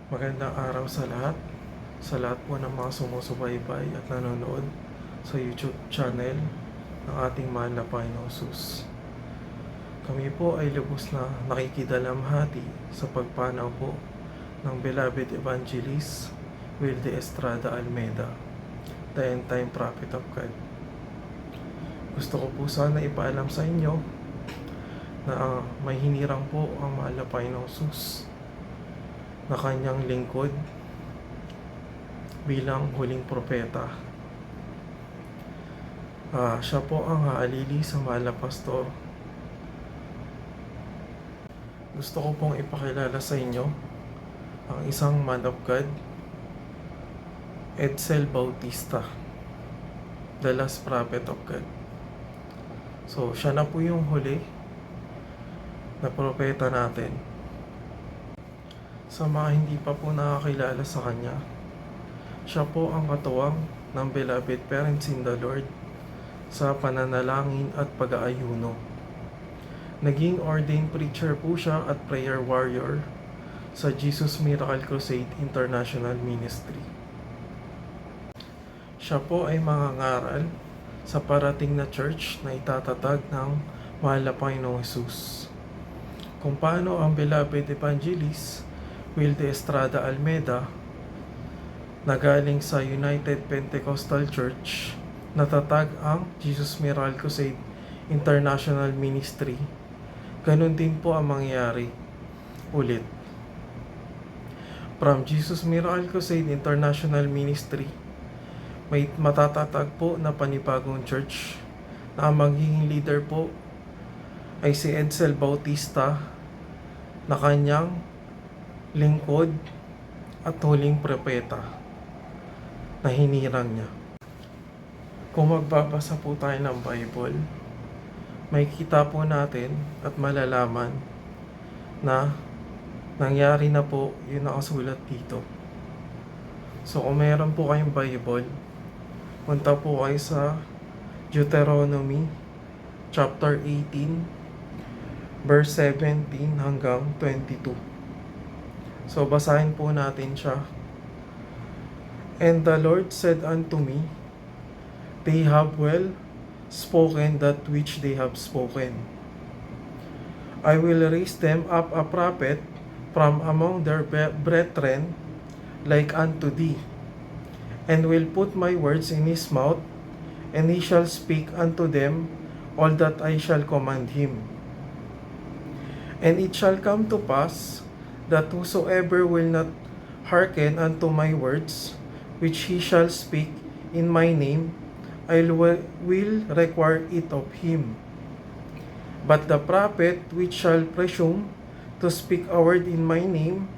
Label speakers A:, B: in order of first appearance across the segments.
A: Magandang araw sa lahat po ng mga sumusubaybay at nanonood sa YouTube channel ng ating mahal na Panginoong Hesus. Kami po ay lubos na nakikidalamhati sa pagpanaw po ng Beloved Evangelist Wilde Estrada Almeida, the End Time Prophet of God. Gusto ko po sana ipaalam sa inyo na may hinirang po ang mahal na Panginoong Hesus na kanyang lingkod bilang huling propeta. Siya po ang haalili sa mahal na pastor. Gusto ko pong ipakilala sa inyo ang isang man of God, Edsel Bautista, the last prophet of God. So, siya na po yung huli na propeta natin. Sa mga hindi pa po nakakilala sa kanya, siya po ang katuwang ng Beloved Parents in the Lord sa pananalangin at pag-aayuno. Naging ordained preacher po siya at prayer warrior sa Jesus Miracle Crusade International Ministry. Siya po ay mangangaral sa parating na church na itatatag ng mahal na Panginoong Hesus. Kung paano ang Beloved Evangelist Wilde Estrada Almeida na galing sa United Pentecostal Church natatag ang Jesus Miracle Crusade International Ministry. Ganun din po ang mangyayari ulit. From Jesus Miracle Crusade International Ministry, may matatatag po na panibagong church na ang magiging leader po ay si Edsel Bautista na kanyang lingkod at huling propeta na hinirang niya. Kung magbabasa po tayo ng Bible, may kita po natin at malalaman na nangyari na po yung nakasulat dito. So kung meron po kayong Bible, punta po kayo sa Deuteronomy chapter 18 verse 17 hanggang 22. So, basahin po natin siya. And the Lord said unto me, They have well spoken that which they have spoken. I will raise them up a prophet from among their brethren, like unto thee, and will put my words in his mouth, and he shall speak unto them all that I shall command him. And it shall come to pass, that whosoever will not hearken unto my words, which he shall speak in my name, I will require it of him. But the prophet which shall presume to speak a word in my name,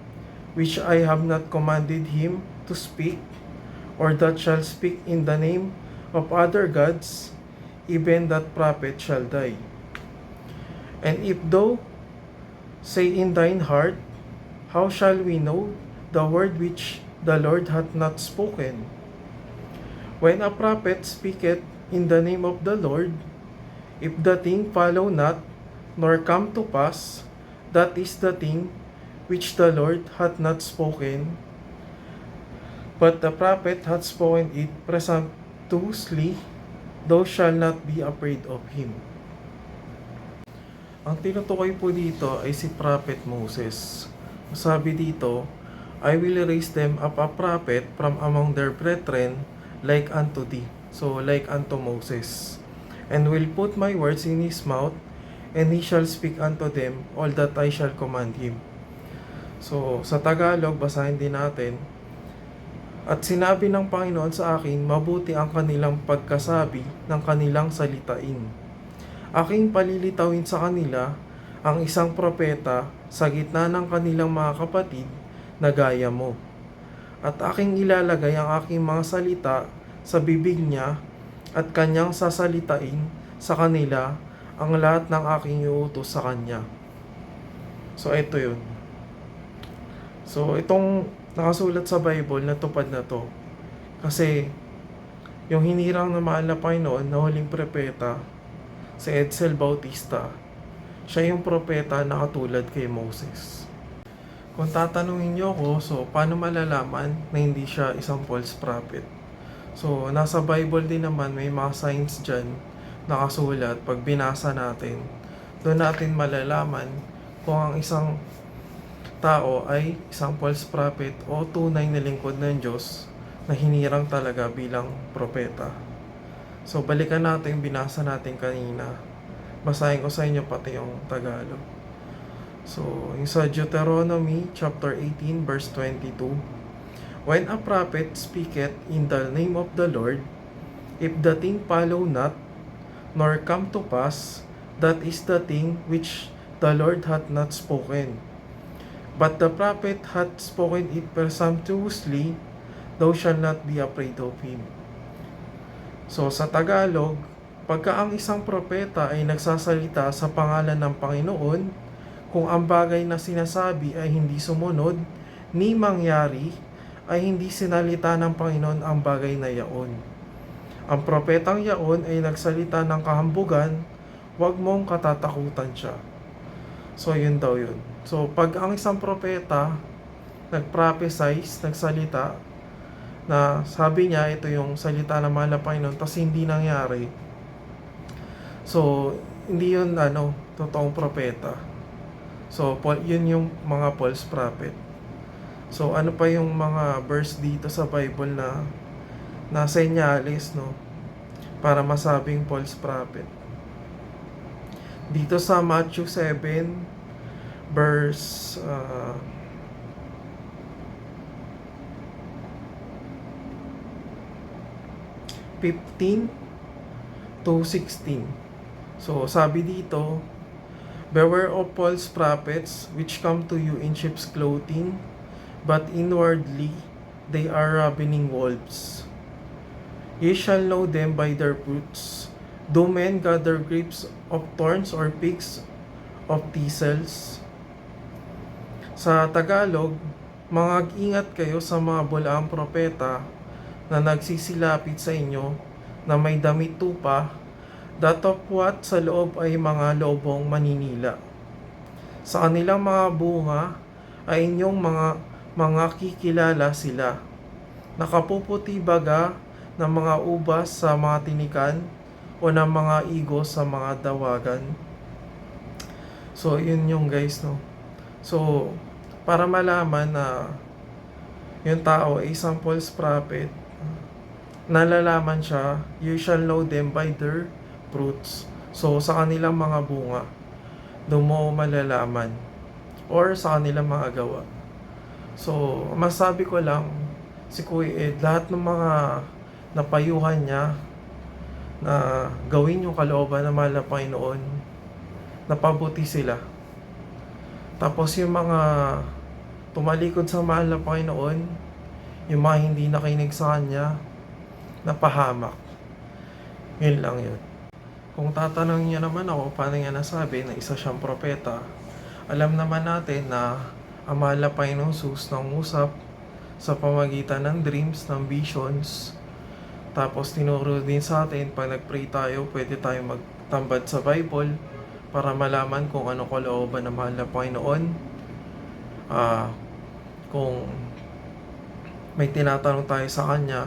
A: which I have not commanded him to speak, or that shall speak in the name of other gods, even that prophet shall die. And if thou say in thine heart, How shall we know the word which the Lord hath not spoken? When a prophet speaketh in the name of the Lord, if the thing follow not, nor come to pass, that is the thing which the Lord hath not spoken, but the prophet hath spoken it presumptuously, thou shalt not be afraid of him. Ang tinutukoy po dito ay si Prophet Moses. Sabi dito, I will raise them up a prophet from among their brethren, like unto thee. So, like unto Moses. And will put my words in his mouth, and he shall speak unto them all that I shall command him. So, sa Tagalog, basahin din natin. At sinabi ng Panginoon sa akin, mabuti ang kanilang pagkasabi ng kanilang salitain. Aking palilitawin sa kanila ang isang propeta sa gitna ng kanilang mga kapatid na gaya mo. At aking ilalagay ang aking mga salita sa bibig niya at kanyang sasalitain sa kanila ang lahat ng aking iutos sa kanya. So, ito yun. So, itong nakasulat sa Bible, natupad na to. Kasi, yung hinirang na mahal na Panginoon na huling propeta, si Edsel Bautista, siya yung propeta na katulad kay Moses. Kung tatanungin niyo ako, so paano malalaman na hindi siya isang false prophet? So, nasa Bible din naman may mga signs dyan nakasulat. Pag binasa natin, doon natin malalaman kung ang isang tao ay isang false prophet o tunay na lingkod ng Diyos na hinirang talaga bilang propeta. So, balikan natin yung binasa natin kanina. Basahin ko sa inyo pati yung Tagalog. So, yung sa Deuteronomy chapter 18 verse 22, when a prophet speaketh in the name of the Lord, if the thing follow not, nor come to pass, that is the thing which the Lord hath not spoken. But the prophet hath spoken it presumptuously, thou shalt not be afraid of him. So sa Tagalog, pagka ang isang propeta ay nagsasalita sa pangalan ng Panginoon, kung ang bagay na sinasabi ay hindi sumunod, ni mangyari, ay hindi sinalita ng Panginoon ang bagay na yaon. Ang propetang yaon ay nagsalita ng kahambugan, huwag mong katatakutan siya. So yun daw yun. So pag ang isang propeta nagprophesize, nagsalita, na sabi niya ito yung salita ng mahal na Panginoon, tapos hindi nangyari. So hindi yun totoong propeta. So yun yung mga false prophet. So ano pa yung mga verse dito sa Bible na senyales para masabing false prophet. Dito sa Matthew 7 verse 15 to 16. So sabi dito, beware of false prophets which come to you in sheep's clothing, but inwardly they are ravening wolves. Ye shall know them by their fruits. Do men gather grapes of thorns or figs of thistles? Sa Tagalog, mag-ingat kayo sa mga bulaang propeta na nagsisilapit sa inyo na may damit tupa, datapwat sa loob ay mga lobong maninila. Sa kanilang mga bunga ay inyong mga kikilala sila. Nakapuputi baga ng mga ubas sa mga tinikan o ng mga igos sa mga dawagan. So, yun yung guys, So, para malaman na yung tao ay isang false prophet, nalalaman siya, you shall know them by their fruits. So, sa kanilang mga bunga, doon mo malalaman. Or sa kanilang mga gawa. So, masabi ko lang, si Kuya Ed, lahat ng mga napayuhan niya na gawin yung kalooban ng mahal na Panginoon, napabuti sila. Tapos yung mga tumalikod sa mahal na Panginoon, yung mga hindi nakinig sa Kanya, napahamak. Yun lang yun. Kung tatanungin niya naman ako, paano niya nasabi na isa siyang propeta, alam naman natin na ang mahal na Panginoon Jesus nangusap sa pamagitan ng dreams, ng visions. Tapos tinuro din sa atin, pag nag-pray tayo, pwede tayo magtambad sa Bible para malaman kung ano kalooban ng mahal na Panginoon. Kung may tinatanong tayo sa Kanya,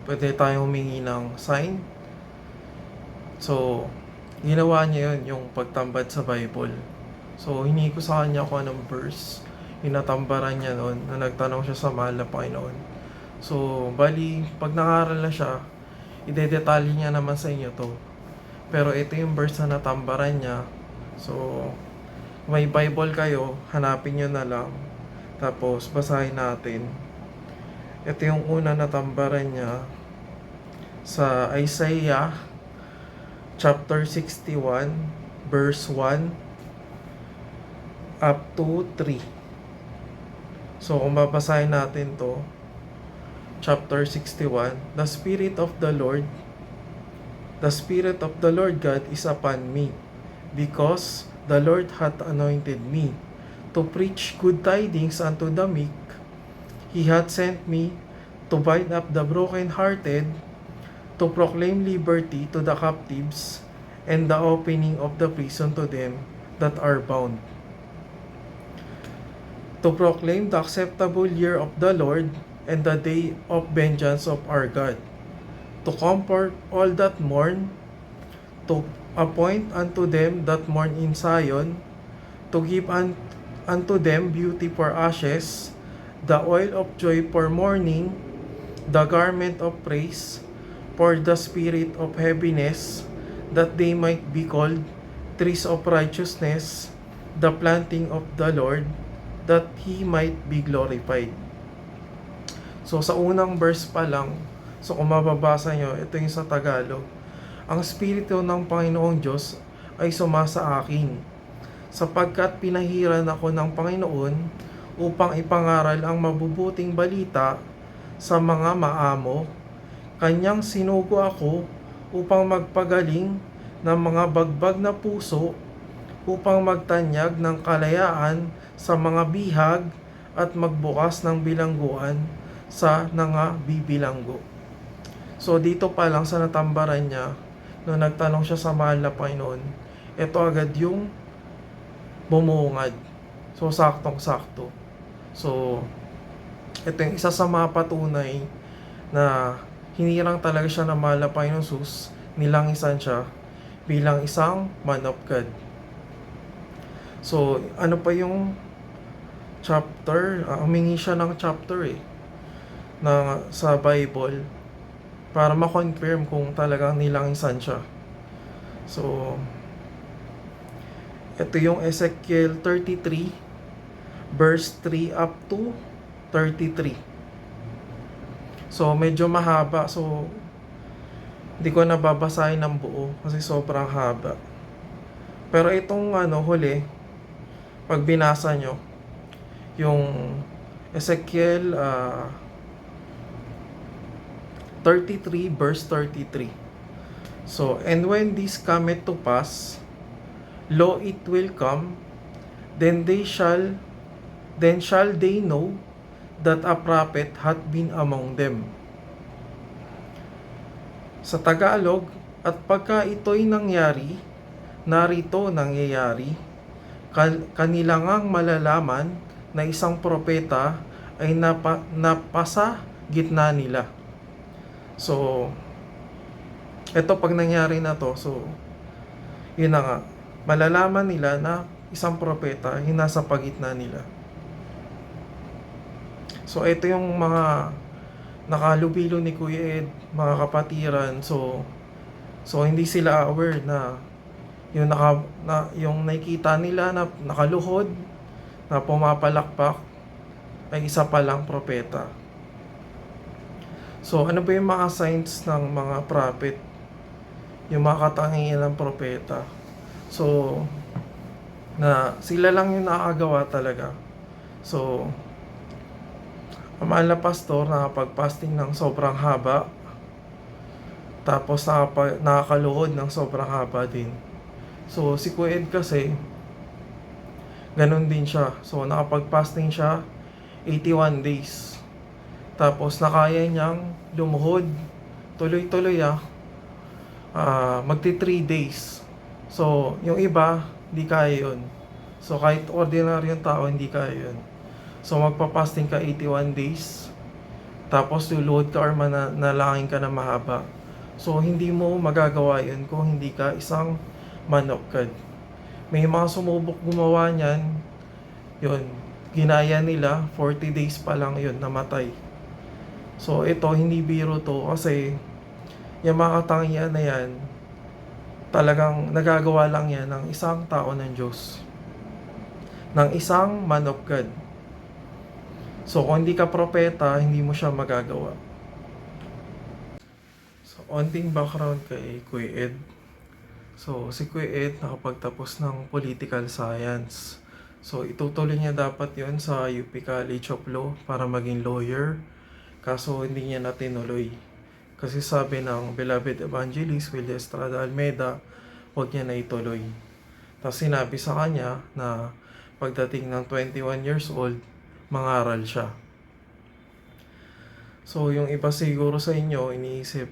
A: pwede tayo humingi ng sign. So, ginawa niya yun, yung pagtambad sa Bible. So, hiningi ko sa Kanya kung anong verse. Inatambaran niya noon na nagtanong siya sa mahal na Panginoon. So, bali, pag nakaral na siya, idedetalye niya naman sa inyo to. Pero ito yung verse na natambaran niya. So, may Bible kayo, hanapin nyo na lang. Tapos, basahin natin. Ito yung una natambaran niya sa Isaiah chapter 61 verse 1 up to 3. So, kung babasahin natin to, chapter 61, the Spirit of the Lord God is upon me, because the Lord hath anointed me to preach good tidings unto the meek. He hath sent me to bind up the brokenhearted, to proclaim liberty to the captives, and the opening of the prison to them that are bound. to proclaim the acceptable year of the Lord and the day of vengeance of our God, to comfort all that mourn, to appoint unto them that mourn in Zion, to give unto them beauty for ashes, the oil of joy for mourning, the garment of praise for the spirit of heaviness, that they might be called trees of righteousness, the planting of the Lord, that He might be glorified. So sa unang verse pa lang, so kung mababasa nyo, ito yung sa Tagalog. Ang Espiritu ng Panginoong Diyos ay sumasa akin, sapagkat pinahiran ako ng Panginoon upang ipangaral ang mabubuting balita sa mga maamo. Kanyang sinugo ako upang magpagaling ng mga bagbag na puso, upang magtanyag ng kalayaan sa mga bihag at magbukas ng bilangguan sa nangabibilanggo. So dito pa lang sa natambaran niya, nung nagtanong siya sa mahal na Panginoon, ito agad yung bumungad. So saktong-sakto. So ito yung isa sa mga patunay na hinirang talaga siya ng mahal na Panginoon Jesus, nilangisan siya bilang isang man of God. So ano pa yung chapter? Humingi siya ng chapter na sa Bible para ma-confirm kung talagang nilangisan siya. So ito yung Ezekiel 33 verse 3 up to 33. So medyo mahaba, so hindi ko nababasahin ng buo kasi sobrang haba. Pero itong huli, pag binasa nyo yung Ezekiel 33 verse 33. So, and when this cometh to pass, lo, it will come, then shall they know that a prophet hath been among them. Sa Tagalog, at pagka ito'y nangyari, narito nangyayari, kanilangang malalaman na isang propeta ay napasa gitna nila. So, ito pag nangyari na to, so, yun na nga, malalaman nila na isang propeta ay nasa pagitna nila. So, ito yung mga nakalubilo ni Kuya Ed, mga kapatiran. So hindi sila aware na yung nakikita nila na nakaluhod, na pumapalakpak, ay isa palang propeta. So, ano ba yung mga signs ng mga prophet? Yung mga katangian ng propeta. So, na sila lang yung nakagawa talaga. So, ang mahal na pastor nakapag-fasting ng sobrang haba. Tapos nakakaluhod ng sobrang haba din. So, si Kuya Ed kasi, ganun din siya. So, nakapag-fasting siya 81 days. Tapos nakaya niyang lumuhod tuloy-tuloy magti 3 days. So yung iba hindi kaya yun. So kahit ordinaryong tao hindi kaya yun. So magpa-fasting ka 81 days, tapos luluhod ka or manalangin ka na mahaba. So hindi mo magagawa yun kung hindi ka isang man of God. May mga sumubok gumawa niyan, yun, ginaya nila, 40 days pa lang yun, namatay. So ito, hindi biro to kasi yung mga katangian na yan, talagang nagagawa lang yan ng isang tao ng Diyos. Ng isang man of God. So kung hindi ka propeta, hindi mo siya magagawa. So onting background kay Kuya Ed. So si Kuya Ed nakapagtapos ng political science. So itutuloy niya dapat yon sa UP College of Law para maging lawyer. Kaso hindi niya natinuloy. Kasi sabi ng beloved evangelist Willie Estrada Almeida, huwag niya na ituloy. Tapos sinabi sa kanya na pagdating ng 21 years old, mangaral siya. So yung iba siguro sa inyo, iniisip,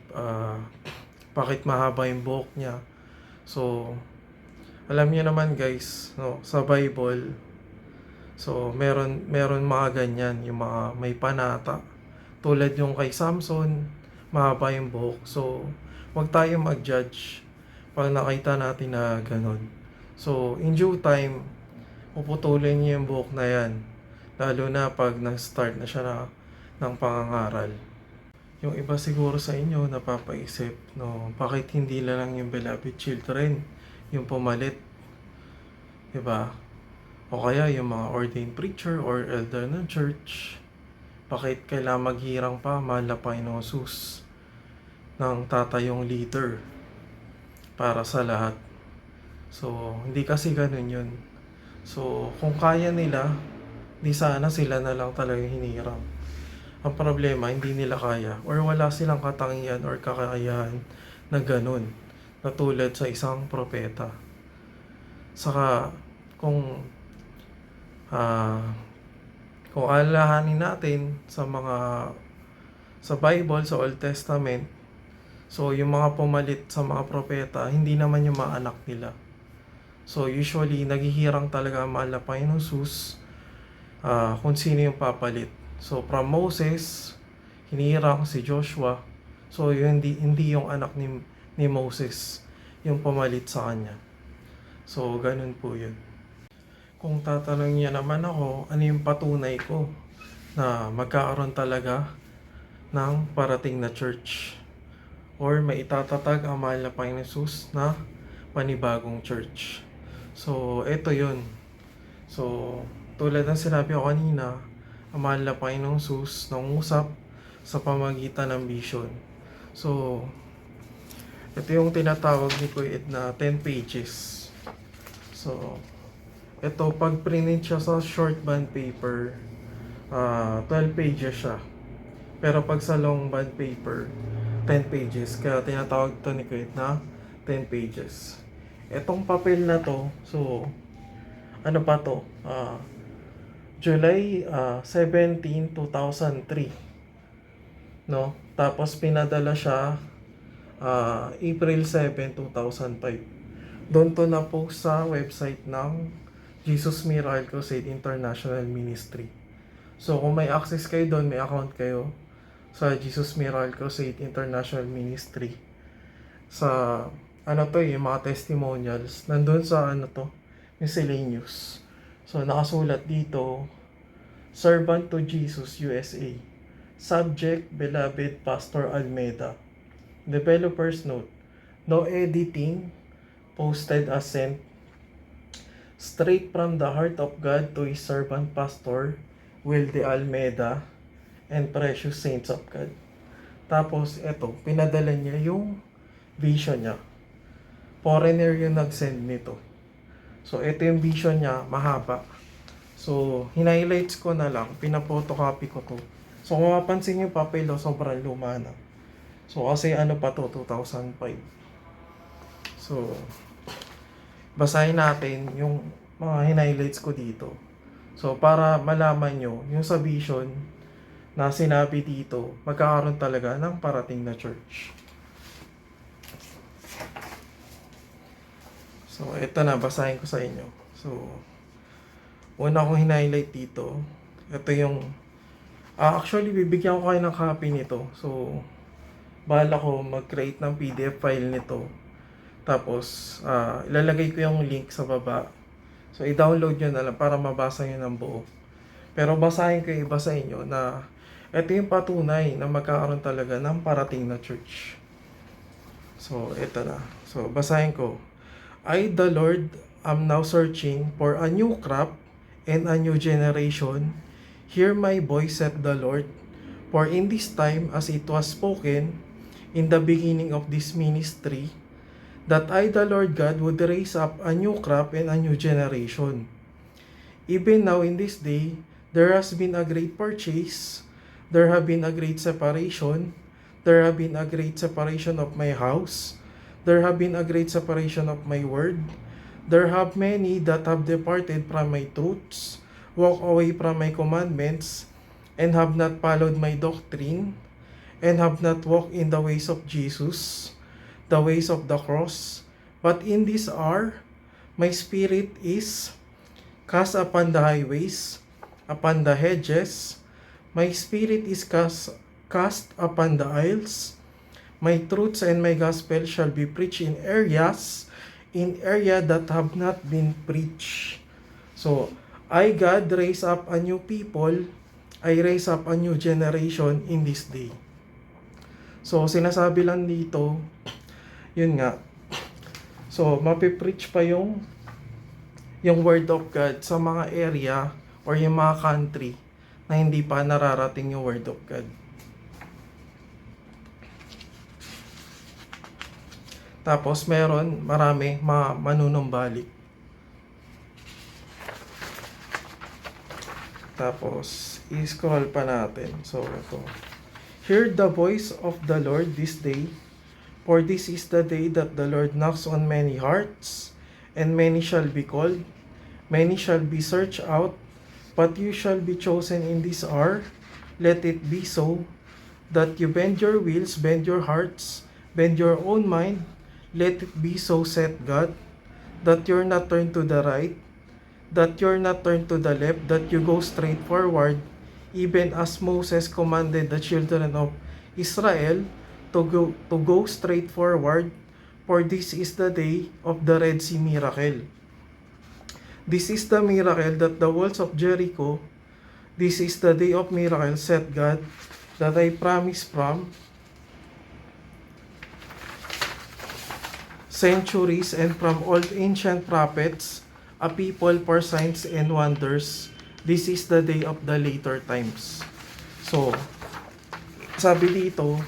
A: bakit mahaba yung buhok niya? So, alam niyo naman guys, no, sa Bible, So, meron mga ganyan, yung mga may panata. Tulad yung kay Samson, mahaba yung buhok. So, wag tayo mag-judge pag nakita natin na ganun. So, in due time, puputulin niya yung buhok na yan. Lalo na pag nag-start na siya ng pangangaral. Yung iba siguro sa inyo napapaisip, no, bakit hindi na lang yung beloved children yung pumalit, 'di ba? O kaya yung mga ordained preacher or elder ng church, bakit kailangan maghirang pa, mahal na Panginoong Jesus, ng tatayong leader para sa lahat? So, hindi kasi ganun yun. So, kung kaya nila, di sana sila na lang talaga hinirang. Ang problema, hindi nila kaya or wala silang katangian or kakayahan na ganun, na tulad sa isang propeta. Saka, kung ah kung alalahanin natin sa Bible, sa Old Testament, so yung mga pumalit sa mga propeta, hindi naman yung mga anak nila. So usually, naghihirang talaga ang mahal na Panginoong Jesus kung sino yung papalit. So from Moses, hinirang si Joshua. So yun, hindi yung anak ni Moses yung pumalit sa kanya. So ganun po yun. Kung tatanungin niya naman ako, ano yung patunay ko na magkakaroon talaga ng parating na church or may itatatag ang mahal na Panginoon Jesus na panibagong church. So, ito yun. So, tulad ng sinabi ko kanina, ang mahal na Panginoong Jesus nangusap sa pamagitan ng vision. So, ito yung tinatawag ni Kuya Ed na 10 pages. So, ito, pag print siya sa short band paper, 12 pages siya. Pero pag sa long band paper, 10 pages. Kaya tinatawag ito ni Kuya na 10 pages. Etong papel na to, so, ano pa to? July 17, 2003. No? Tapos pinadala siya April 7, 2005. Doon to na-post sa website ng Jesus Miracle Crusade International Ministry. So, kung may access kayo doon, may account kayo sa Jesus Miracle Crusade International Ministry. Sa, yung mga testimonials, nandun sa, miscellaneous. So, nakasulat dito, Servant to Jesus, USA. Subject, Beloved Pastor Almeida. Developer's note, no editing, posted as sent straight from the heart of God to His servant Pastor Wilde Almeida and precious saints of God. Tapos, eto, pinadala niya yung vision niya. Foreigner yung nag-send nito. So, ito yung vision niya, mahaba. So, hinighlights ko na lang, pinapotocopy ko to. So, kung mapansin niyo, papel, sobrang luma na. So, kasi pa to, 2005. So, basahin natin yung mga hinighlights ko dito. So, para malaman nyo, yung sa vision na sinabi dito, magkakaroon talaga ng parating na church. So, ito na, basahin ko sa inyo. So, una kong hinighlight dito, ito yung, actually, bibigyan ko kayo ng copy nito. So, bahala ko mag-create ng PDF file nito. Tapos, ilalagay ko yung link sa baba. So, i-download nyo na lang para mabasa nyo ng buo. Pero basahin ko yung iba sa inyo na ito yung patunay na magkakaroon talaga ng parating na church. So, ito na. So, basahin ko. I, the Lord, am now searching for a new crop and a new generation. Hear my voice, said the Lord. For in this time, as it was spoken in the beginning of this ministry, that I, the Lord God, would raise up a new crop and a new generation. Even now in this day, there has been a great purchase, there have been a great separation, there have been a great separation of my house, there have been a great separation of my word, there have many that have departed from my truths, walk away from my commandments, and have not followed my doctrine, and have not walked in the ways of Jesus, the ways of the cross. But in this hour, my spirit is cast upon the highways, upon the hedges. My spirit is cast upon the isles. My truths and my gospel shall be preached in area that have not been preached. So, I, God, raise up a new people. I raise up a new generation in this day. So, sinasabi lang dito, yun nga. So, mapipreach pa yung word of God sa mga area or yung mga country na hindi pa nararating yung word of God. Tapos, marami manunumbalik. Tapos, i-scroll pa natin. So, ito. Hear the voice of the Lord this day, for this is the day that the Lord knocks on many hearts, and many shall be called, many shall be searched out, but you shall be chosen in this hour. Let it be so, that you bend your wills, bend your hearts, bend your own mind. Let it be so, said God, that you're not turned to the right, that you're not turned to the left, that you go straight forward, even as Moses commanded the children of Israel to go straight forward, for this is the day of the Red Sea miracle. This is the miracle that the walls of Jericho, this is the day of miracle, said God, that I promised from centuries and from old ancient prophets, a people for signs and wonders. This is the day of the later times. So, sabi dito,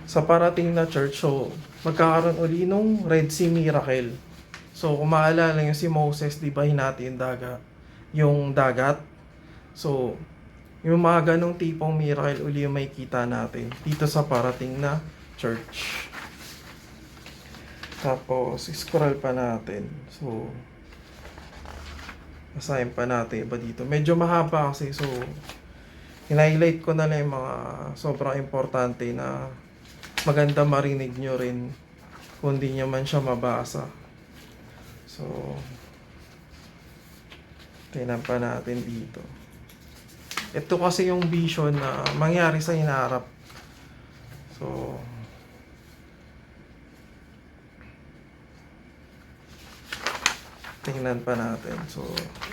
A: sa parating na church, so, magkakaroon uli nung Red Sea miracle. So, kung maalala nyo si Moses, di ba hinati yung dagat? So, yung mga ganong tipong miracle uli yung makikita natin dito sa parating na church. Tapos, scroll pa natin. So, basahin pa natin iba dito. Medyo mahaba kasi, so, highlight ko na lang yung mga sobrang importante na maganda marinig nyo rin kung di nyo man siya mabasa. So, tingnan pa natin dito. Ito kasi yung vision na mangyari sa hinaharap. So, tingnan pa natin. So,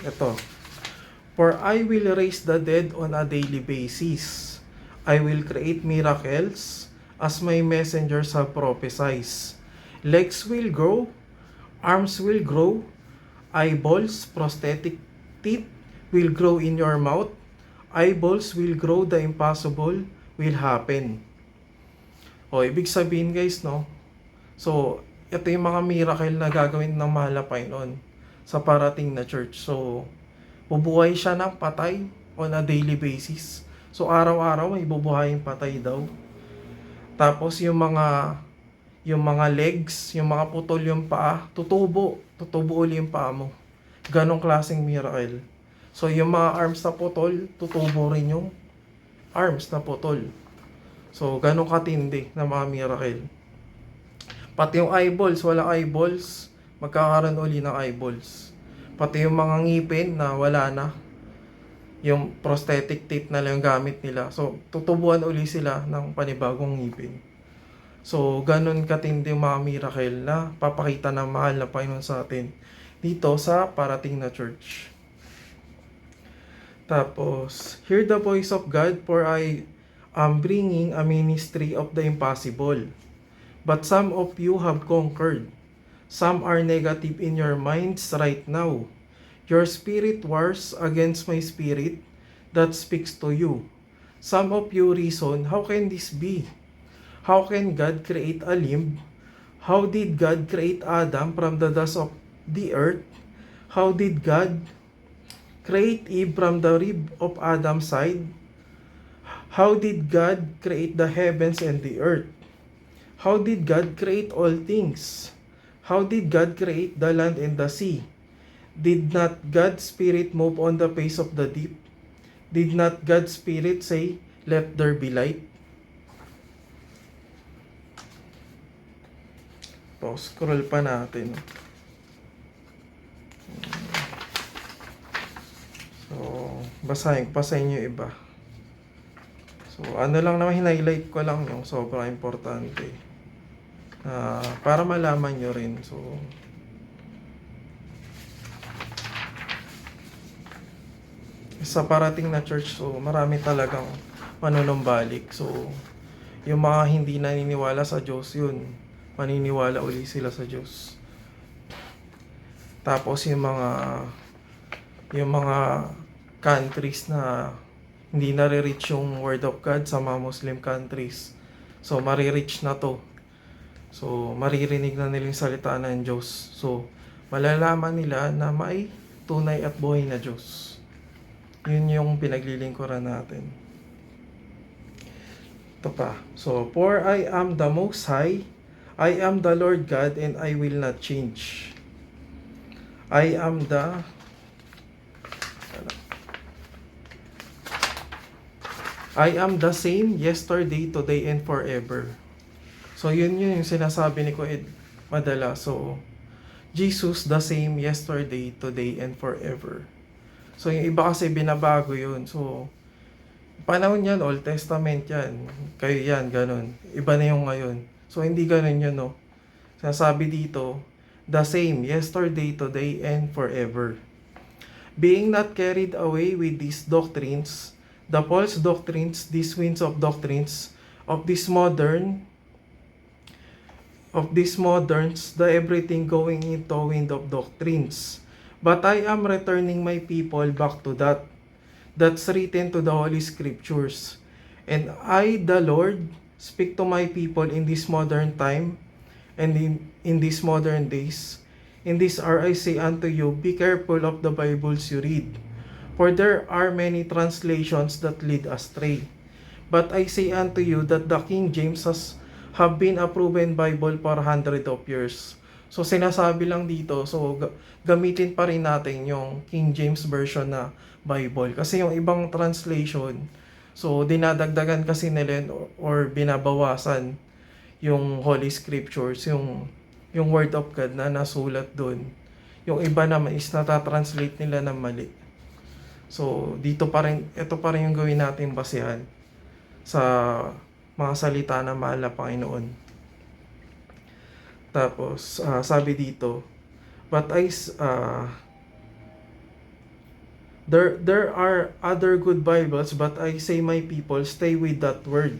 A: ito. For I will raise the dead on a daily basis. I will create miracles as my messengers have prophesied. Legs will grow, arms will grow, eyeballs, prosthetic teeth will grow in your mouth, eyeballs will grow, the impossible will happen. O, ibig sabihin guys, no? So, ito yung mga miracle na gagawin ng mahal na Panginoon sa parating na church. So, bubuhay siya ng patay on a daily basis. So, araw-araw may bubuhayin patay daw. Tapos, yung mga legs, yung mga putol yung paa, tutubo uli yung paa mo. Ganong klaseng miracle. So, yung mga arms na putol, tutubo rin yung arms na putol. So, ganong katindi na mga miracle. Pati yung eyeballs, wala eyeballs, magkakaroon uli ng eyeballs. Pati yung mga ngipin na wala na, yung prosthetic teeth na lang yung gamit nila. So, tutubuan uli sila ng panibagong ngipin. So, ganun katindi yung mga miracle na papakita ng mahal na Panginoon sa atin dito sa parating na church. Tapos, hear the voice of God, for I am bringing a ministry of the impossible. But some of you have conquered. Some are negative in your minds right now. Your spirit wars against my spirit that speaks to you. Some of you reason, how can this be? How can God create a limb? How did God create Adam from the dust of the earth? How did God create Eve from the rib of Adam's side? How did God create the heavens and the earth? How did God create all things? How did God create the land and the sea? Did not God's Spirit move on the face of the deep? Did not God's Spirit say, let there be light? So, scroll pa natin. basahin nyo iba. So, ano lang naman, highlight ko lang yung sobrang importante. Para malaman nyo rin. So, sa parating na church, so marami talagang manunumbalik. So, yung mga hindi naniniwala sa Diyos, yun, maniniwala uli sila sa Diyos. Tapos yung mga countries na hindi nare-reach yung word of God sa mga Muslim countries, so marireach na to. So, maririnig na nila yung salita ng Diyos. So, malalaman nila na may tunay at buhay na Diyos. Yun yung pinaglilingkuran natin. Ito pa. So, for I am the Most High, I am the Lord God, and I will not change. I am the same yesterday, today, and forever. So, yun yung sinasabi ni Kuya madalas. So, Jesus the same yesterday, today, and forever. So, yung iba kasi binabago yun. So, panahon yan, Old Testament yan. Kayo yan, ganun. Iba na yung ngayon. So, hindi ganun yun, no? Sinasabi dito, the same yesterday, today, and forever. Being not carried away with these doctrines, the false doctrines, these winds of doctrines, of these moderns, the everything going into wind of doctrines. But I am returning my people back to that's written to the Holy Scriptures. And I, the Lord, speak to my people in this modern time, and in these modern days. In this hour I say unto you, be careful of the Bibles you read, for there are many translations that lead astray. But I say unto you that the King James have been a proven Bible for hundreds of years. So, sinasabi lang dito, so gamitin pa rin natin yung King James Version na Bible. Kasi yung ibang translation, so dinadagdagan kasi nila or binabawasan yung Holy Scriptures, yung Word of God na nasulat doon. Yung iba naman is natatranslate nila ng mali. So, ito pa rin yung gawin natin basehan sa mga salita na mahal na Panginoon. Tapos, sabi dito, but there are other good Bibles, but I say my people, stay with that word.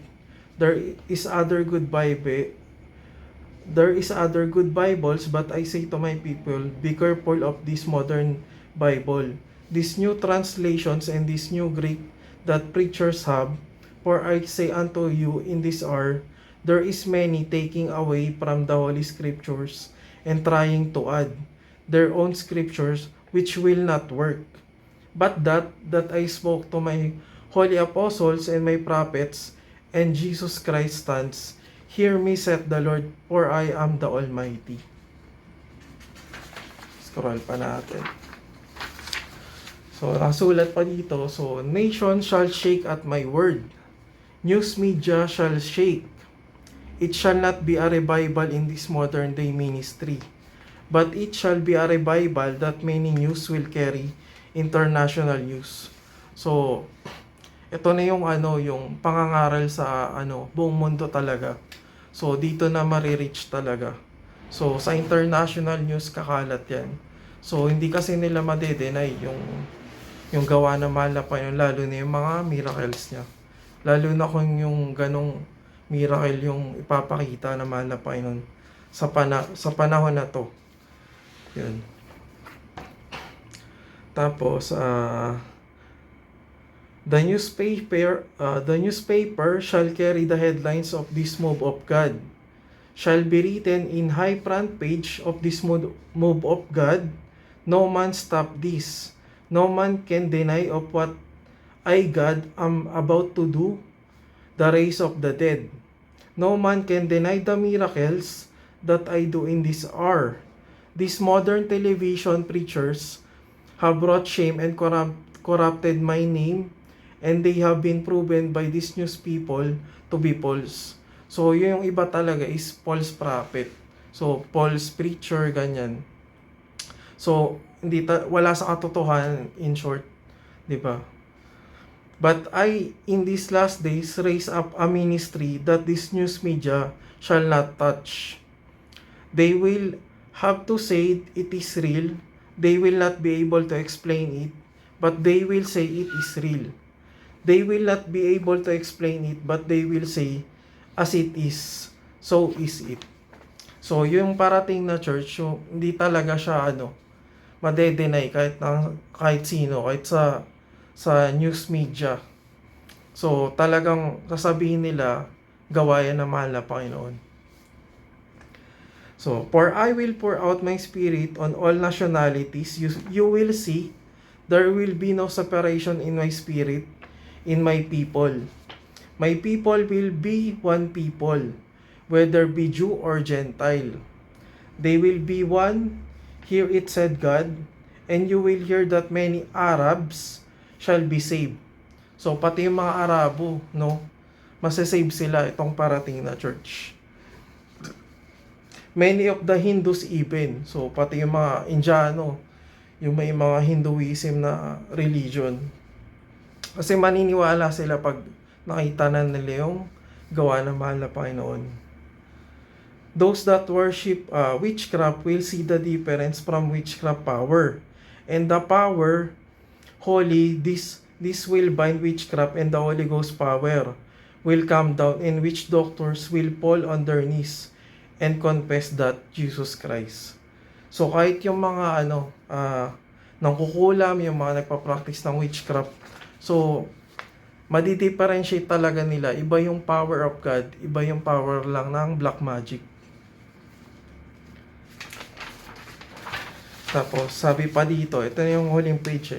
A: There is other good Bibles, but I say to my people, be careful of this modern Bible, these new translations and this new Greek that preachers have. For I say unto you in this hour, there is many taking away from the Holy Scriptures and trying to add their own scriptures, which will not work. But that I spoke to my holy apostles and my prophets, and Jesus Christ stands. Hear me, saith the Lord, for I am the Almighty. Scroll pa natin. So, nasulat pa dito, so, nation shall shake at my word. News media shall shake. It shall not be a revival in this modern day ministry, but it shall be a revival that many news will carry international news. So, ito na yung yung pangangaral sa buong mundo talaga. So, dito na marireach talaga. So, sa international news kakalat yan. So, hindi kasi nila madedenay yung gawa na mahal na Panginoon, lalo na yung mga miracles niya. Lalo na kung yung ganong miracle yung ipapakita na mahal na Panginoon sa panahon na to. Yun. Tapos, the newspaper shall carry the headlines of this move of God. Shall be written in high front page of this move of God. No man stop this. No man can deny of what I, God, am about to do, the raise of the dead. No man can deny the miracles that I do in this hour. These modern television preachers have brought shame and corrupted my name, and they have been proven by these news people to be false. So, yung iba talaga is false prophet. So, false preacher, ganyan. So, wala sa katotohanan, in short, 'di ba? But I, in these last days, raise up a ministry that this news media shall not touch. They will have to say it is real. They will not be able to explain it, but they will say it is real. They will not be able to explain it, but they will say, as it is, so is it. So, yung parating na church, yung hindi talaga siya made-deny kahit sino, kahit sa news media. So, talagang sasabihin nila, gawayan na mahal na Panginoon. So, for I will pour out my spirit on all nationalities. You will see, there will be no separation in my spirit, in my people. My people will be one people, whether be Jew or Gentile. They will be one, here it said God, and you will hear that many Arabs shall be saved. So, pati yung mga Arabo, masasave sila itong parating na church. Many of the Hindus even, so pati yung mga Indiano, yung may mga Hinduism na religion. Kasi maniniwala sila pag nakita na nila yung gawa ng mahal na Panginoon. Those that worship witchcraft will see the difference from witchcraft power. And the power, holy, this will bind witchcraft, and the Holy Ghost power will come down, in which doctors will fall on their knees and confess that Jesus Christ. So kahit yung mga nangkukulam, yung mga nagpa-practice ng witchcraft, so madi-differentiate talaga nila. Iba yung power of God, iba yung power lang ng black magic. Tapos sabi pa dito, ito na yung huling page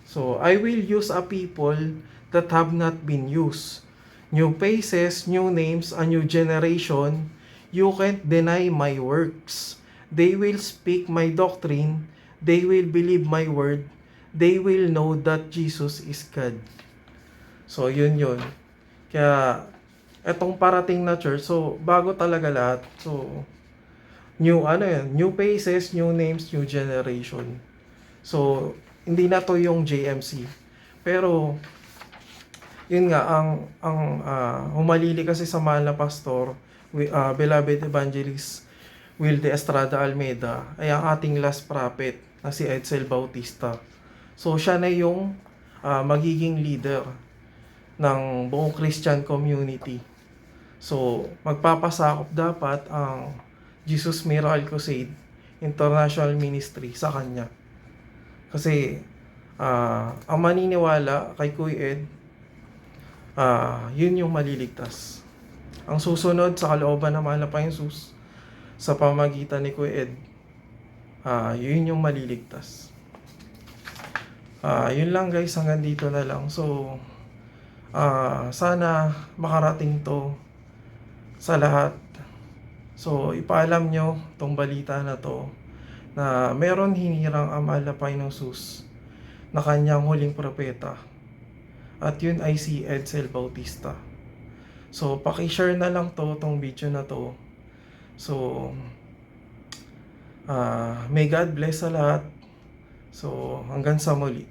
A: So, I will use a people that have not been used. New faces, new names, a new generation. You can't deny my works. They will speak my doctrine. They will believe my word. They will know that Jesus is God. So, yun. Kaya, etong parating na church, so, bago talaga lahat. So, new faces, new names, new generation. So, hindi na to yung JMC. Pero, yun nga, ang humalili kasi sa mahal na pastor, beloved evangelist Wilde Estrada Almeida, ay ang ating last prophet na si Edsel Bautista. So siya na yung magiging leader ng buong Christian community. So magpapasakop dapat ang Jesus Miracle Crusade International Ministry sa kanya. Kasi ang maniniwala kay Kuya Ed, yun yung maliligtas. Ang susunod sa kalooban ng mahal na Panginoong Jesus sa pamagitan ni Kuya Ed, yun yung maliligtas. Yun lang guys, hanggang dito na lang. So, sana makarating to sa lahat. So, ipaalam nyo tong balita na to na meron hinirang ang mahal na Panginoong Jesus na kanyang huling propeta. At yun ay si Edsel Bautista. So, paki-share na lang tong video na to. So, may God bless sa lahat. So, hanggang sa muli.